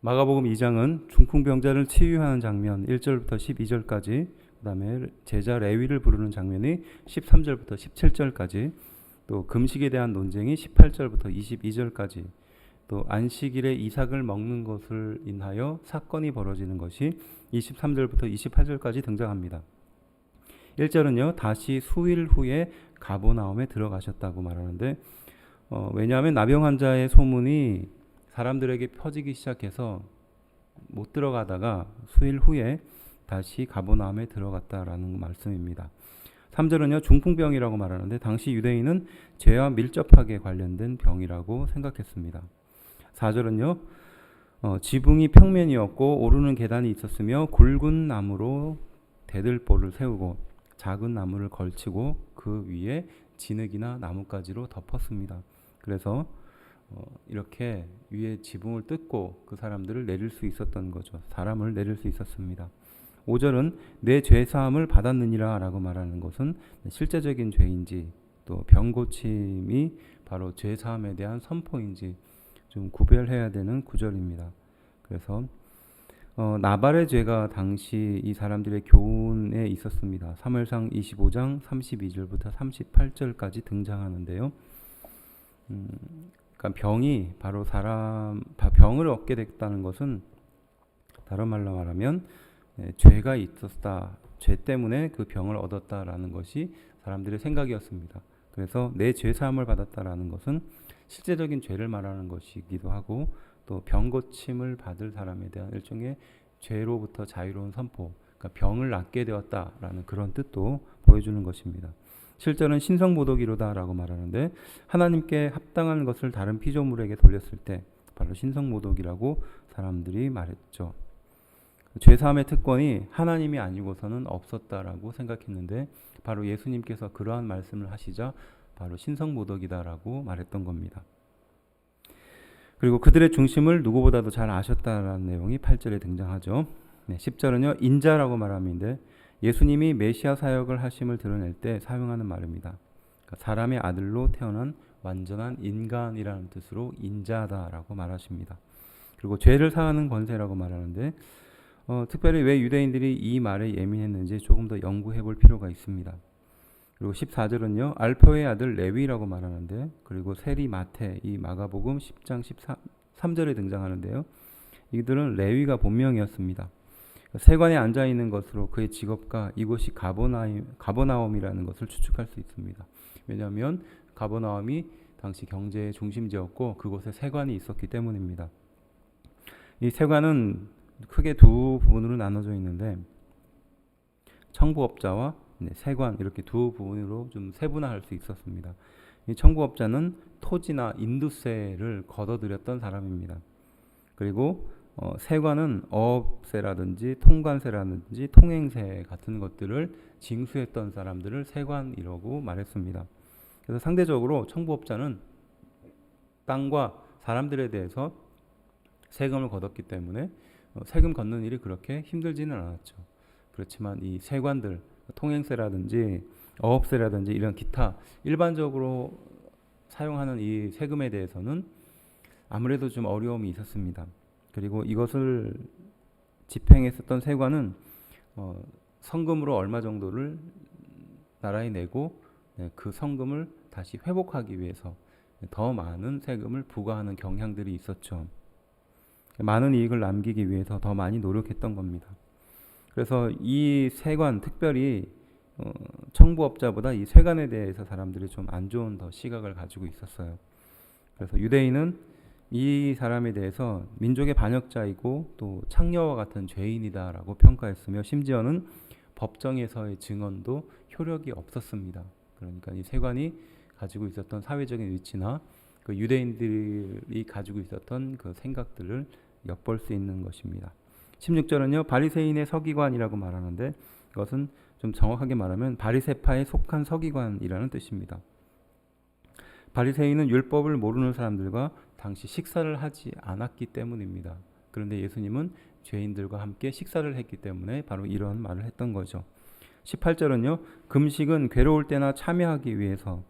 마가복음 2장은 중풍병자를 치유하는 장면 1절부터 12절까지, 그 다음에 제자 레위를 부르는 장면이 13절부터 17절까지, 또 금식에 대한 논쟁이 18절부터 22절까지, 또 안식일에 이삭을 먹는 것을 인하여 사건이 벌어지는 것이 23절부터 28절까지 등장합니다. 1절은요, 다시 수일 후에 가버나움에 들어가셨다고 말하는데, 왜냐하면 나병 환자의 소문이 사람들에게 퍼지기 시작해서 못 들어가다가 수일 후에 다시 가버나움에 들어갔다라는 말씀입니다. 3절은요, 중풍병이라고 말하는데 당시 유대인은 죄와 밀접하게 관련된 병이라고 생각했습니다. 4절은요, 지붕이 평면이었고 오르는 계단이 있었으며 굵은 나무로 대들보를 세우고 작은 나무를 걸치고 그 위에 진흙이나 나뭇가지로 덮었습니다. 그래서 이렇게 위에 지붕을 뜯고 그 사람들을 내릴 수 있었던 거죠. 사람을 내릴 수 있었습니다. 5절은 내 죄사함을 받았느니라 라고 말하는 것은 실제적인 죄인지 또 병고침이 바로 죄사함에 대한 선포인지 좀 구별해야 되는 구절입니다. 그래서 나발의 죄가 당시 이 사람들의 교훈에 있었습니다. 사무엘상 25장 32절부터 38절까지 등장하는데요. 그러니까 병이 바로 병을 얻게 됐다는 것은 다른 말로 말하면 죄가 있었다. 죄 때문에 그 병을 얻었다라는 것이 사람들의 생각이었습니다. 그래서 내 죄 사함을 받았다라는 것은 실제적인 죄를 말하는 것이기도 하고 또 병 고침을 받을 사람에 대한 일종의 죄로부터 자유로운 선포, 그러니까 병을 낫게 되었다라는 그런 뜻도 보여주는 것입니다. 7절은 신성모독이로다라고 말하는데 하나님께 합당한 것을 다른 피조물에게 돌렸을 때 바로 신성모독이라고 사람들이 말했죠. 죄사함의 특권이 하나님이 아니고서는 없었다라고 생각했는데 바로 예수님께서 그러한 말씀을 하시자 바로 신성모독이다라고 말했던 겁니다. 그리고 그들의 중심을 누구보다도 잘 아셨다라는 내용이 8절에 등장하죠. 10절은요, 인자라고 말함인데 예수님이 메시아 사역을 하심을 드러낼 때 사용하는 말입니다. 그러니까 사람의 아들로 태어난 완전한 인간이라는 뜻으로 인자다라고 말하십니다. 그리고 죄를 사하는 권세라고 말하는데 특별히 왜 유대인들이 이 말에 예민했는지 조금 더 연구해 볼 필요가 있습니다. 그리고 14절은요, 알표의 아들 레위라고 말하는데, 그리고 세리 마태, 이 마가복음 10장 13절에 등장하는데요. 이들은 레위가 본명이었습니다. 세관에 앉아 있는 것으로 그의 직업과 이곳이 가버나움이라는 것을 추측할 수 있습니다. 왜냐하면 가버나움이 당시 경제의 중심지였고 그곳에 세관이 있었기 때문입니다. 이 세관은 크게 두 부분으로 나눠져 있는데 청부업자와 세관 이렇게 두 부분으로 좀 세분화할 수 있었습니다. 이 청부업자는 토지나 인두세를 걷어들였던 사람입니다. 그리고 세관은 어업세라든지 통관세라든지 통행세 같은 것들을 징수했던 사람들을 세관이라고 말했습니다. 그래서 상대적으로 청부업자는 땅과 사람들에 대해서 세금을 걷었기 때문에 세금 걷는 일이 그렇게 힘들지는 않았죠. 그렇지만 이 세관들, 통행세라든지 어업세라든지 이런 기타 일반적으로 사용하는 이 세금에 대해서는 아무래도 좀 어려움이 있었습니다. 그리고 이것을 집행했었던 세관은 성금으로 얼마 정도를 나라에 내고 그 성금을 다시 회복하기 위해서 더 많은 세금을 부과하는 경향들이 있었죠. 많은 이익을 남기기 위해서 더 많이 노력했던 겁니다. 그래서 이 세관, 특별히 청부업자보다 이 세관에 대해서 사람들이 좀 안 좋은 더 시각을 가지고 있었어요. 그래서 유대인은 이 사람에 대해서 민족의 반역자이고 또 창녀와 같은 죄인이다라고 평가했으며 심지어는 법정에서의 증언도 효력이 없었습니다. 그러니까 이 세관이 가지고 있었던 사회적인 위치나 그 유대인들이 가지고 있었던 그 생각들을 엿볼 수 있는 것입니다. 16절은요, 바리새인의 서기관이라고 말하는데 이것은 좀 정확하게 말하면 바리새파에 속한 서기관이라는 뜻입니다. 바리새인은 율법을 모르는 사람들과 당시 식사를 하지 않았기 때문입니다. 그런데 예수님은 죄인들과 함께 식사를 했기 때문에 바로 이런 말을 했던 거죠. 18절은요, 금식은 괴로울 때나 참여하기 위해서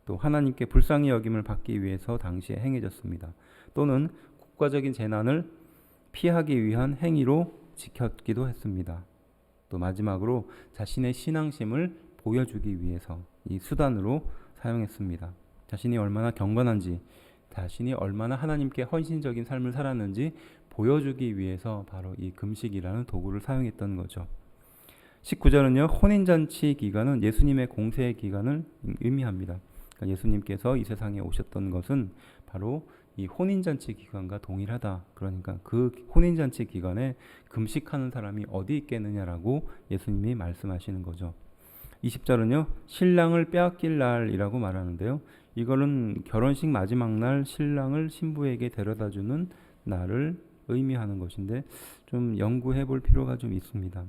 또 하나님께 불쌍히 여김을 받기 위해서 당시에 행해졌습니다. 또는 국가적인 재난을 피하기 위한 행위로 지켰기도 했습니다. 또 마지막으로 자신의 신앙심을 보여주기 위해서 이 수단으로 사용했습니다. 자신이 얼마나 경건한지, 자신이 얼마나 하나님께 헌신적인 삶을 살았는지 보여주기 위해서 바로 이 금식이라는 도구를 사용했던 거죠. 19절은요. 혼인잔치 기간은 예수님의 공생의 기간을 의미합니다. 그러니까 예수님께서 이 세상에 오셨던 것은 바로 이 혼인잔치 기간과 동일하다. 그러니까 그 혼인잔치 기간에 금식하는 사람이 어디 있겠느냐라고 예수님이 말씀하시는 거죠. 20절은요. 신랑을 빼앗길 날이라고 말하는데요. 이거는 결혼식 마지막 날 신랑을 신부에게 데려다주는 날을 의미하는 것인데 좀 연구해 볼 필요가 좀 있습니다.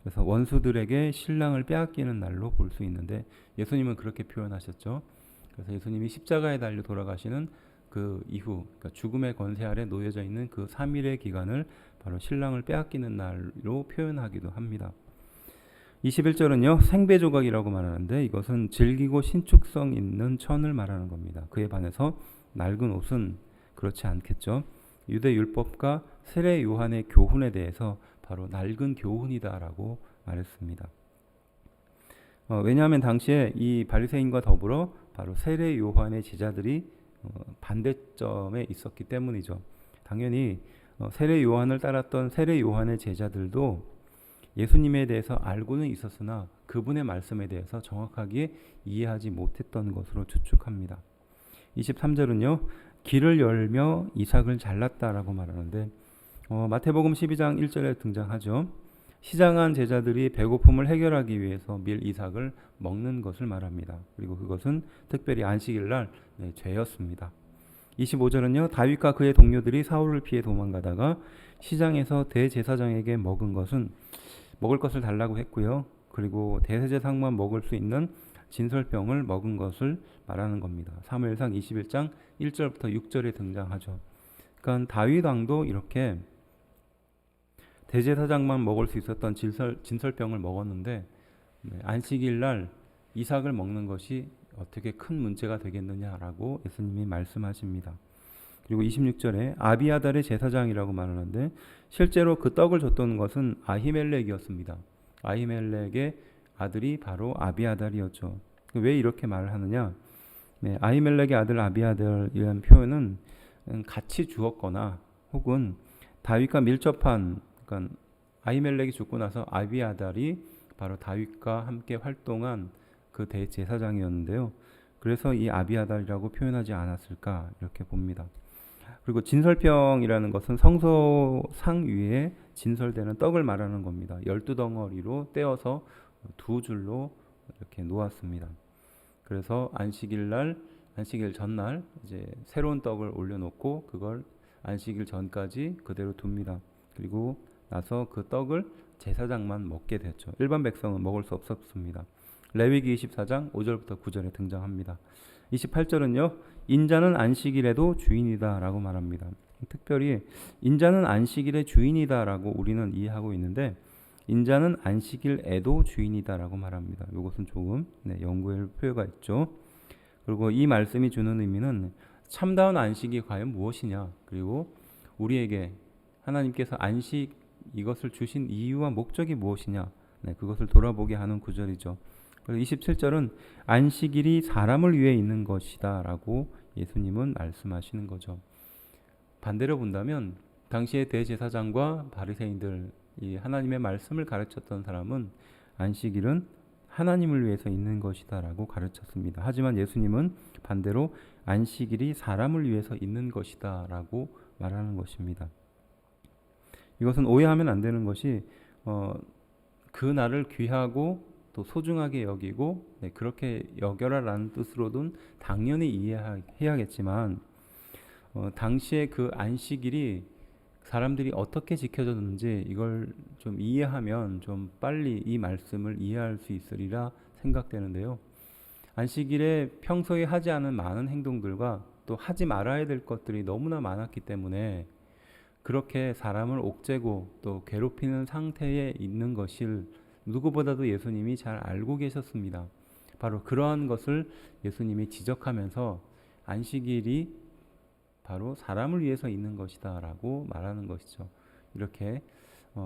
그래서 원수들에게 신랑을 빼앗기는 날로 볼 수 있는데 예수님은 그렇게 표현하셨죠. 그래서 예수님이 십자가에 달려 돌아가시는 그 이후, 그러니까 죽음의 권세 아래 놓여져 있는 그 3일의 기간을 바로 신랑을 빼앗기는 날로 표현하기도 합니다. 21절은요. 생배조각이라고 말하는데 이것은 질기고 신축성 있는 천을 말하는 겁니다. 그에 반해서 낡은 옷은 그렇지 않겠죠. 유대 율법과 세례 요한의 교훈에 대해서 바로 낡은 교훈이다라고 말했습니다. 왜냐하면 당시에 이 바리새인과 더불어 바로 세례 요한의 제자들이 반대점에 있었기 때문이죠. 당연히 세례 요한을 따랐던 세례 요한의 제자들도 예수님에 대해서 알고는 있었으나 그분의 말씀에 대해서 정확하게 이해하지 못했던 것으로 추측합니다. 23절은요. 길을 열며 이삭을 잘랐다라고 말하는데 마태복음 12장 1절에 등장하죠. 시장한 제자들이 배고픔을 해결하기 위해서 밀 이삭을 먹는 것을 말합니다. 그리고 그것은 특별히 안식일날 죄였습니다. 25절은요. 다윗과 그의 동료들이 사울을 피해 도망가다가 시장에서 대제사장에게 먹을 것을 달라고 했고요. 그리고 대제사장만 먹을 수 있는 진설병을 먹은 것을 말하는 겁니다. 사무엘상 21장 1절부터 6절에 등장하죠. 그러니까 다윗 왕도 이렇게 대제사장만 먹을 수 있었던 진설병을 먹었는데 안식일 날 이삭을 먹는 것이 어떻게 큰 문제가 되겠느냐라고 예수님이 말씀하십니다. 그리고 26절에 아비아달의 제사장이라고 말하는데 실제로 그 떡을 줬던 것은 아히멜렉이었습니다. 아히멜렉의 아들이 바로 아비아달이었죠. 왜 이렇게 말을 하느냐? 아히멜렉의 아들 아비아달이라는 표현은 같이 주었거나 혹은 다윗과 밀접한, 그러니까 아히멜렉이 죽고 나서 아비아달이 바로 다윗과 함께 활동한 그 대제사장이었는데요. 그래서 이 아비아달이라고 표현하지 않았을까 이렇게 봅니다. 그리고 진설병이라는 것은 성소 상 위에 진설되는 떡을 말하는 겁니다. 12덩어리로 떼어서 두 줄로 이렇게 놓았습니다. 그래서 안식일 전날 이제 새로운 떡을 올려놓고 그걸 안식일 전까지 그대로 둡니다. 그리고 나서 그 떡을 제사장만 먹게 됐죠. 일반 백성은 먹을 수 없었습니다. 레위기 24장 5절부터 9절에 등장합니다. 28절은요. 인자는 안식일에도 주인이다 라고 말합니다. 특별히 인자는 안식일의 주인이다 라고 우리는 이해하고 있는데 인자는 안식일에도 주인이다 라고 말합니다. 이것은 조금 연구할 필요가 있죠. 그리고 이 말씀이 주는 의미는 참다운 안식이 과연 무엇이냐, 그리고 우리에게 하나님께서 안식 이것을 주신 이유와 목적이 무엇이냐, 그것을 돌아보게 하는 구절이죠. 그리고 27절은 안식일이 사람을 위해 있는 것이다 라고 예수님은 말씀하시는 거죠. 반대로 본다면 당시의 대제사장과 바리새인들, 이 하나님의 말씀을 가르쳤던 사람은 안식일은 하나님을 위해서 있는 것이다 라고 가르쳤습니다. 하지만 예수님은 반대로 안식일이 사람을 위해서 있는 것이다 라고 말하는 것입니다. 이것은 오해하면 안 되는 것이 그 날을 귀하고 또 소중하게 여기고 그렇게 여겨라라는 뜻으로든 당연히 이해해야겠지만 당시에 그 안식일이 사람들이 어떻게 지켜졌는지 이걸 좀 이해하면 좀 빨리 이 말씀을 이해할 수 있으리라 생각되는데요. 안식일에 평소에 하지 않은 많은 행동들과 또 하지 말아야 될 것들이 너무나 많았기 때문에 그렇게 사람을 옥죄고 또 괴롭히는 상태에 있는 것을 누구보다도 예수님이 잘 알고 계셨습니다. 바로 그러한 것을 예수님이 지적하면서 안식일이 바로 사람을 위해서 있는 것이다 라고 말하는 것이죠. 이렇게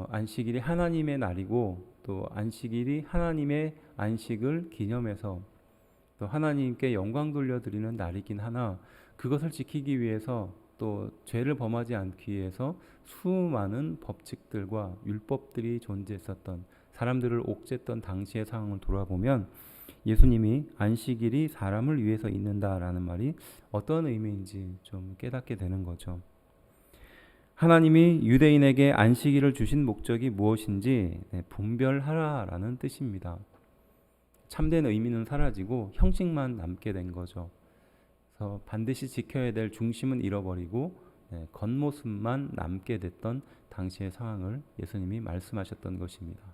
안식일이 하나님의 날이고 또 안식일이 하나님의 안식을 기념해서 또 하나님께 영광 돌려드리는 날이긴 하나 그것을 지키기 위해서 또 죄를 범하지 않기 위해서 수많은 법칙들과 율법들이 존재했었던 사람들을 옥죄했던 당시의 상황을 돌아보면 예수님이 안식일이 사람을 위해서 있는다라는 말이 어떤 의미인지 좀 깨닫게 되는 거죠. 하나님이 유대인에게 안식일을 주신 목적이 무엇인지 분별하라라는 뜻입니다. 참된 의미는 사라지고 형식만 남게 된 거죠. 그래서 반드시 지켜야 될 중심은 잃어버리고 겉모습만 남게 됐던 당시의 상황을 예수님이 말씀하셨던 것입니다.